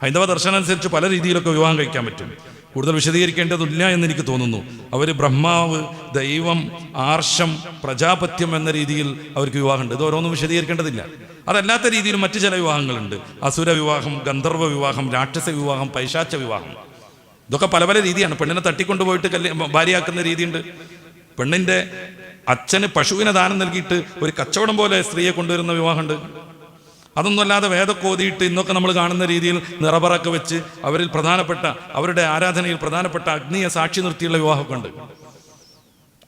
ഹൈന്ദവ ദർശനം അനുസരിച്ച് പല രീതിയിലൊക്കെ വിവാഹം കഴിക്കാൻ പറ്റും. കൂടുതൽ വിശദീകരിക്കേണ്ടതില്ല എന്ന് എനിക്ക് തോന്നുന്നു. അവർ ബ്രഹ്മാവ്, ദൈവം, ആർഷം, പ്രജാപത്യം എന്ന രീതിയിൽ അവർക്ക് വിവാഹമുണ്ട്. ഇത് ഓരോന്നും വിശദീകരിക്കേണ്ടതില്ല. അതല്ലാത്ത രീതിയിൽ മറ്റു ചില വിവാഹങ്ങളുണ്ട്. അസുര വിവാഹം, ഗന്ധർവ വിവാഹം, രാക്ഷസ വിവാഹം, പൈശാച വിവാഹം. ഇതൊക്കെ പല പല രീതിയാണ്. പെണ്ണിനെ തട്ടിക്കൊണ്ടുപോയിട്ട് ഭാര്യയാക്കുന്ന രീതിയുണ്ട്. പെണ്ണിൻ്റെ അച്ഛന് പശുവിനെ ദാനം നൽകിയിട്ട് ഒരു കച്ചവടം പോലെ സ്ത്രീയെ കൊണ്ടുവരുന്ന വിവാഹമുണ്ട്. അതൊന്നും അല്ലാതെ വേദമൊക്കെ ഓതിയിട്ട് ഇന്നൊക്കെ നമ്മൾ കാണുന്ന രീതിയിൽ നിറപറൊക്കെ വെച്ച് അവരിൽ പ്രധാനപ്പെട്ട, അവരുടെ ആരാധനയിൽ പ്രധാനപ്പെട്ട അഗ്നിയെ സാക്ഷി നിർത്തിയുള്ള വിവാഹമൊക്കെ ഉണ്ട്.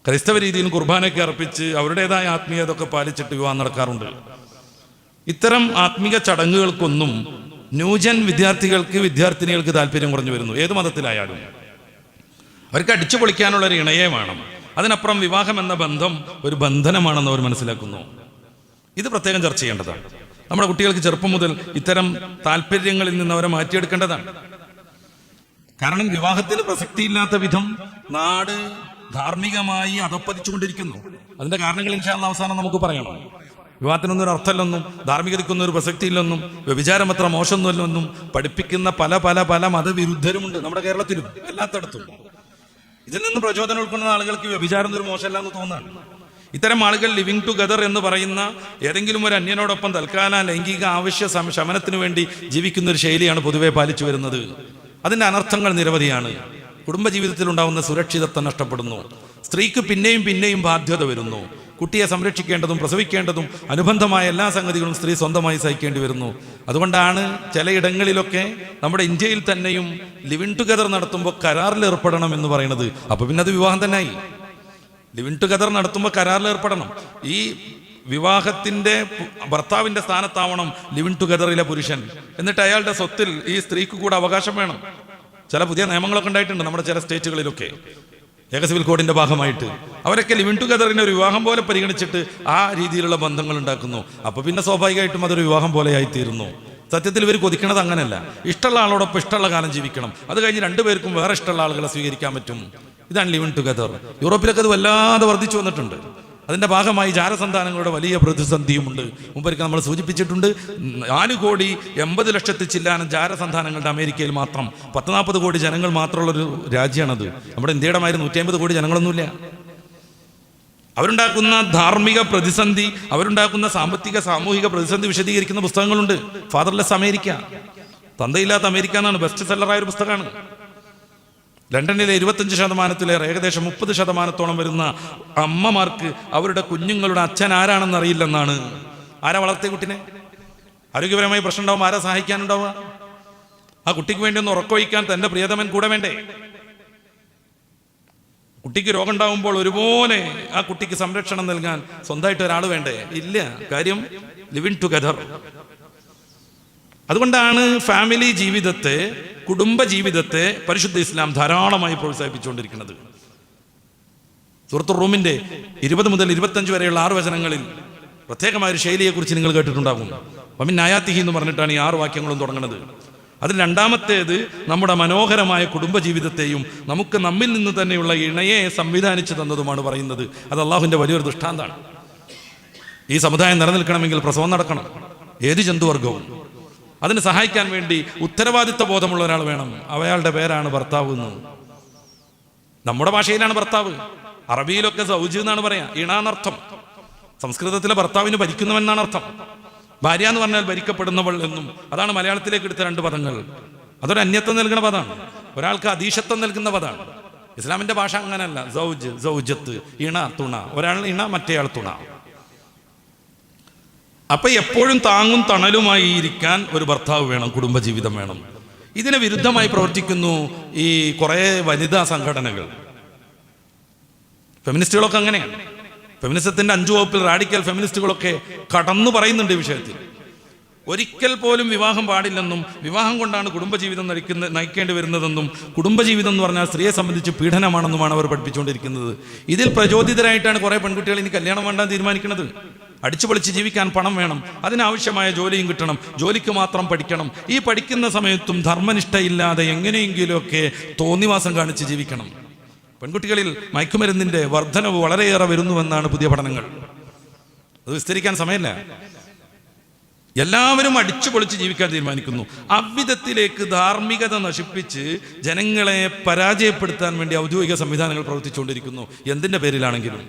ക്രൈസ്തവ രീതിയിൽ കുർബാനയൊക്കെ അർപ്പിച്ച് അവരുടേതായ ആത്മീയതൊക്കെ പാലിച്ചിട്ട് വിവാഹം നടക്കാറുണ്ട്. ഇത്തരം ആത്മീക ചടങ്ങുകൾക്കൊന്നും ന്യൂജൻ വിദ്യാർത്ഥിനികൾക്ക് താല്പര്യം കുറഞ്ഞു വരുന്നു. ഏത് മതത്തിലായാലും അവർക്ക് അടിച്ചു പൊളിക്കാനുള്ള ഒരു ഇണയെ വേണം. അതിനപ്പുറം വിവാഹം എന്ന ബന്ധം ഒരു ബന്ധനമാണെന്ന് അവർ മനസ്സിലാക്കുന്നു. ഇത് പ്രത്യേകം ചർച്ച ചെയ്യേണ്ടതാണ്. നമ്മുടെ കുട്ടികൾക്ക് ചെറുപ്പം മുതൽ ഇത്തരം താല്പര്യങ്ങളിൽ നിന്ന് അവരെ മാറ്റിയെടുക്കേണ്ടതാണ്. കാരണം വിവാഹത്തിന് പ്രസക്തിയില്ലാത്ത വിധം നാട് ധാർമ്മികമായി അധപ്പതിച്ചുകൊണ്ടിരിക്കുന്നു. അതിന്റെ കാരണങ്ങൾ ഇൻഷാ അല്ലാഹ് അവസാനം നമുക്ക് പറയണം. വിവാഹത്തിനൊന്നും ഒരു അർത്ഥമില്ലെന്നും ധാർമ്മികതയ്ക്കൊന്നും ഒരു പ്രസക്തിയില്ലെന്നും വ്യഭിചാരം അത്ര മോശമൊന്നുമില്ലെന്നും പഠിപ്പിക്കുന്ന പല പല പല മതവിരുദ്ധരുമുണ്ട് നമ്മുടെ കേരളത്തിലും എല്ലാത്തടത്തും. ഇതിൽ നിന്ന് പ്രചോദനം ഉൾക്കൊള്ളുന്ന ആളുകൾക്ക് വ്യഭിചാരം ഒരു മോശമല്ല എന്ന് തോന്നാണ്. ഇത്തരം ആളുകൾ ലിവിങ് ടുഗദർ എന്ന് പറയുന്ന ഏതെങ്കിലും ഒരു അന്യനോടൊപ്പം തൽക്കാല ലൈംഗിക ആവശ്യ ശമനത്തിന് വേണ്ടി ജീവിക്കുന്ന ഒരു ശൈലിയാണ് പൊതുവെ പാലിച്ചു വരുന്നത്. അതിൻ്റെ അനർത്ഥങ്ങൾ നിരവധിയാണ്. കുടുംബജീവിതത്തിൽ ഉണ്ടാകുന്ന സുരക്ഷിതത്വം നഷ്ടപ്പെടുന്നു. സ്ത്രീക്ക് പിന്നെയും പിന്നെയും ബാധ്യത വരുന്നു. കുട്ടിയെ സംരക്ഷിക്കേണ്ടതും പ്രസവിക്കേണ്ടതും അനുബന്ധമായ എല്ലാ സംഗതികളും സ്ത്രീ സ്വന്തമായി സഹിക്കേണ്ടി വരുന്നു. അതുകൊണ്ടാണ് ചിലയിടങ്ങളിലൊക്കെ നമ്മുടെ ഇന്ത്യയിൽ തന്നെയും ലിവിങ് ടുഗദർ നടത്തുമ്പോൾ കരാറിൽ ഏർപ്പെടണം എന്ന് പറയുന്നത്. അപ്പോൾ പിന്നെ അത് വിവാഹം തന്നെയായി. ലിവിങ് ടുഗദർ നടത്തുമ്പോൾ കരാറിൽ ഏർപ്പെടണം. ഈ വിവാഹത്തിന്റെ ഭർത്താവിന്റെ സ്ഥാനത്താവണം ലിവിങ് ടുഗദറിലെ പുരുഷൻ. എന്നിട്ട് അയാളുടെ സ്വത്തിൽ ഈ സ്ത്രീക്ക് കൂടെ അവകാശം വേണം. ചില പുതിയ നിയമങ്ങളൊക്കെ ഉണ്ടായിട്ടുണ്ട് നമ്മുടെ ചില സ്റ്റേറ്റുകളിലൊക്കെ. ഏക സിവിൽ കോഡിന്റെ ഭാഗമായിട്ട് അവരൊക്കെ ലിവിങ് ടുഗദറിനെ ഒരു വിവാഹം പോലെ പരിഗണിച്ചിട്ട് ആ രീതിയിലുള്ള ബന്ധങ്ങൾ ഉണ്ടാക്കുന്നു. അപ്പൊ പിന്നെ സ്വാഭാവികമായിട്ടും അതൊരു വിവാഹം പോലെ ആയിത്തീരുന്നു. സത്യത്തിൽ ഇവർ കൊതിക്കണത് അങ്ങനല്ല. ഇഷ്ടമുള്ള ആളോടൊപ്പം ഇഷ്ടമുള്ള കാലം ജീവിക്കണം. അത് കഴിഞ്ഞ് രണ്ടുപേർക്കും വേറെ ഇഷ്ടമുള്ള ആളുകളെ സ്വീകരിക്കാൻ പറ്റും. ഇതാണ് ലിവിങ് ടുഗദർ. യൂറോപ്പിലൊക്കെ അത് വല്ലാതെ വർദ്ധിച്ചു വന്നിട്ടുണ്ട്. അതിൻ്റെ ഭാഗമായി ജാരസന്താനങ്ങളുടെ വലിയ പ്രതിസന്ധിയുമുണ്ട്. മുമ്പൊരിക്കൽ നമ്മൾ സൂചിപ്പിച്ചിട്ടുണ്ട്. 4,80,00,000 ചില്ലാനം ജാരസന്താനങ്ങളുടെ അമേരിക്കയിൽ മാത്രം. 40-40 കോടി ജനങ്ങൾ മാത്രമുള്ളൊരു രാജ്യമാണത്. നമ്മുടെ ഇന്ത്യയുടെ മാതിരി 150 കോടി ജനങ്ങളൊന്നുമില്ല. അവരുണ്ടാക്കുന്ന ധാർമ്മിക പ്രതിസന്ധി, അവരുണ്ടാക്കുന്ന സാമ്പത്തിക സാമൂഹിക പ്രതിസന്ധി വിശദീകരിക്കുന്ന പുസ്തകങ്ങളുണ്ട്. ഫാദർലെസ് അമേരിക്ക, തന്തയില്ലാത്ത അമേരിക്ക എന്നാണ് ബെസ്റ്റ് സെല്ലറായ ഒരു പുസ്തകമാണ്. ലണ്ടനിലെ 25%, ഏകദേശം 30% വരുന്ന അമ്മമാർക്ക് അവരുടെ കുഞ്ഞുങ്ങളുടെ അച്ഛൻ ആരാണെന്ന് അറിയില്ലെന്നാണ്. ആരാ വളർത്തിയ കുട്ടിനെ? ആരോഗ്യപരമായി പ്രശ്നം ഉണ്ടാവും, ആരാ സഹായിക്കാനുണ്ടാവുക? ആ കുട്ടിക്ക് വേണ്ടി ഒന്ന് ഉറക്കൊഴിക്കാൻ തൻ്റെ പ്രിയതമൻ കൂടെ വേണ്ടേ? കുട്ടിക്ക് രോഗം ഉണ്ടാവുമ്പോൾ ഒരുപോലെ ആ കുട്ടിക്ക് സംരക്ഷണം നൽകാൻ സ്വന്തമായിട്ട് ഒരാൾ വേണ്ടേ? ഇല്ല. കാര്യം ലിവിങ് ടുഗദർ. അതുകൊണ്ടാണ് ഫാമിലി ജീവിതത്തെ, കുടുംബ ജീവിതത്തെ പരിശുദ്ധ ഇസ്ലാം ധാരാളമായി പ്രോത്സാഹിപ്പിച്ചുകൊണ്ടിരിക്കുന്നത്. സൂറത്തുർ റൂമിന്റെ 20 മുതൽ 25 വരെയുള്ള 6 വചനങ്ങളിൽ പ്രത്യേകമായ ഒരു ശൈലിയെക്കുറിച്ച് നിങ്ങൾ കേട്ടിട്ടുണ്ടാകും. വമിൻ ആയാത്തിഹി എന്ന് പറഞ്ഞിട്ടാണ് ഈ 6 വാക്യങ്ങളും തുടങ്ങുന്നത്. അതിൽ രണ്ടാമത്തേത് നമ്മുടെ മനോഹരമായ കുടുംബജീവിതത്തെയും നമുക്ക് നമ്മിൽ നിന്ന് തന്നെയുള്ള ഇണയെ സംവിധാനിച്ചു തന്നതുമാണ് പറയുന്നത്. അത് അള്ളാഹുവിൻ്റെ വലിയൊരു ദൃഷ്ടാന്താണ്. ഈ സമുദായം നിലനിൽക്കണമെങ്കിൽ പ്രസവം നടക്കണം. ഏത് ജന്തുവർഗവും അതിന് സഹായിക്കാൻ വേണ്ടി ഉത്തരവാദിത്വ ബോധമുള്ള ഒരാൾ വേണം. അയാളുടെ പേരാണ് ഭർത്താവ് എന്ന്. നമ്മുടെ ഭാഷയിലാണ് ഭർത്താവ്. അറബിയിലൊക്കെ സൗജ് എന്നാണ് പറയാ, ഇണാന്നർത്ഥം. സംസ്കൃതത്തിലെ ഭർത്താവിന് ഭരിക്കുന്നവൻ എന്നാണ് അർത്ഥം. ഭാര്യ എന്ന് പറഞ്ഞാൽ ഭരിക്കപ്പെടുന്നവൾ എന്നും. അതാണ് മലയാളത്തിലേക്ക് എടുത്ത 2 പദങ്ങൾ. അതൊരു അന്യത്വം നൽകുന്ന പദമാണ്, ഒരാൾക്ക് അധീശത്വം നൽകുന്ന പദമാണ്. ഇസ്ലാമിന്റെ ഭാഷ അങ്ങനല്ല. സൗജ്, സൗജത്ത്, ഇണ, തുണ. ഒരാൾ ഇണ, മറ്റേയാൾ തുണ. അപ്പൊ എപ്പോഴും താങ്ങും തണലുമായി ഇരിക്കാൻ ഒരു ഭർത്താവ് വേണം, കുടുംബജീവിതം വേണം. ഇതിന് വിരുദ്ധമായി പ്രവർത്തിക്കുന്നു ഈ കുറെ വനിതാ സംഘടനകൾ. ഫെമിനിസ്റ്റുകളൊക്കെ അങ്ങനെയാണ്. ഫെമിനിസത്തിന്റെ 5 വകുപ്പിൽ റാഡിക്കൽ ഫെമിനിസ്റ്റുകളൊക്കെ കടന്നു പറയുന്നുണ്ട് ഈ വിഷയത്തിൽ. ഒരിക്കൽ പോലും വിവാഹം പാടില്ലെന്നും വിവാഹം കൊണ്ടാണ് കുടുംബജീവിതം നയിക്കേണ്ടി വരുന്നതെന്നും കുടുംബജീവിതം എന്ന് പറഞ്ഞാൽ സ്ത്രീയെ സംബന്ധിച്ച് പീഡനമാണെന്നുമാണ് അവർ പഠിപ്പിച്ചുകൊണ്ടിരിക്കുന്നത്. ഇതിൽ പ്രചോദിതരായിട്ടാണ് കുറെ പെൺകുട്ടികൾ ഇനി കല്യാണം വേണ്ടാന്ന് തീരുമാനിക്കുന്നത്. അടിച്ചുപൊളിച്ച് ജീവിക്കാൻ പണം വേണം, അതിനാവശ്യമായ ജോലിയും കിട്ടണം, ജോലിക്ക് മാത്രം പഠിക്കണം. ഈ പഠിക്കുന്ന സമയത്തും ധർമ്മനിഷ്ഠയില്ലാതെ എങ്ങനെയെങ്കിലുമൊക്കെ തോന്നിവാസം കാണിച്ച് ജീവിക്കണം. പെൺകുട്ടികളിൽ മയക്കുമരുന്നിന്റെ വർധനവ് വളരെയേറെ വരുന്നുവെന്നാണ് പുതിയ പഠനങ്ങൾ. അത് വിസ്തരിക്കാൻ സമയമില്ല. എല്ലാവരും അടിച്ചു പൊളിച്ച് ജീവിക്കാൻ തീരുമാനിക്കുന്നു. അவ்விധത്തിലേക്ക് ധാർമ്മികത നശിപ്പിച്ച് ജനങ്ങളെ പരാജയപ്പെടുത്താൻ വേണ്ടി ഔദ്യോഗിക സംവിധാനങ്ങൾ പ്രവർത്തിച്ചുകൊണ്ടിരിക്കുന്നു. എന്തിൻ്റെ പേരിലാണെങ്കിലും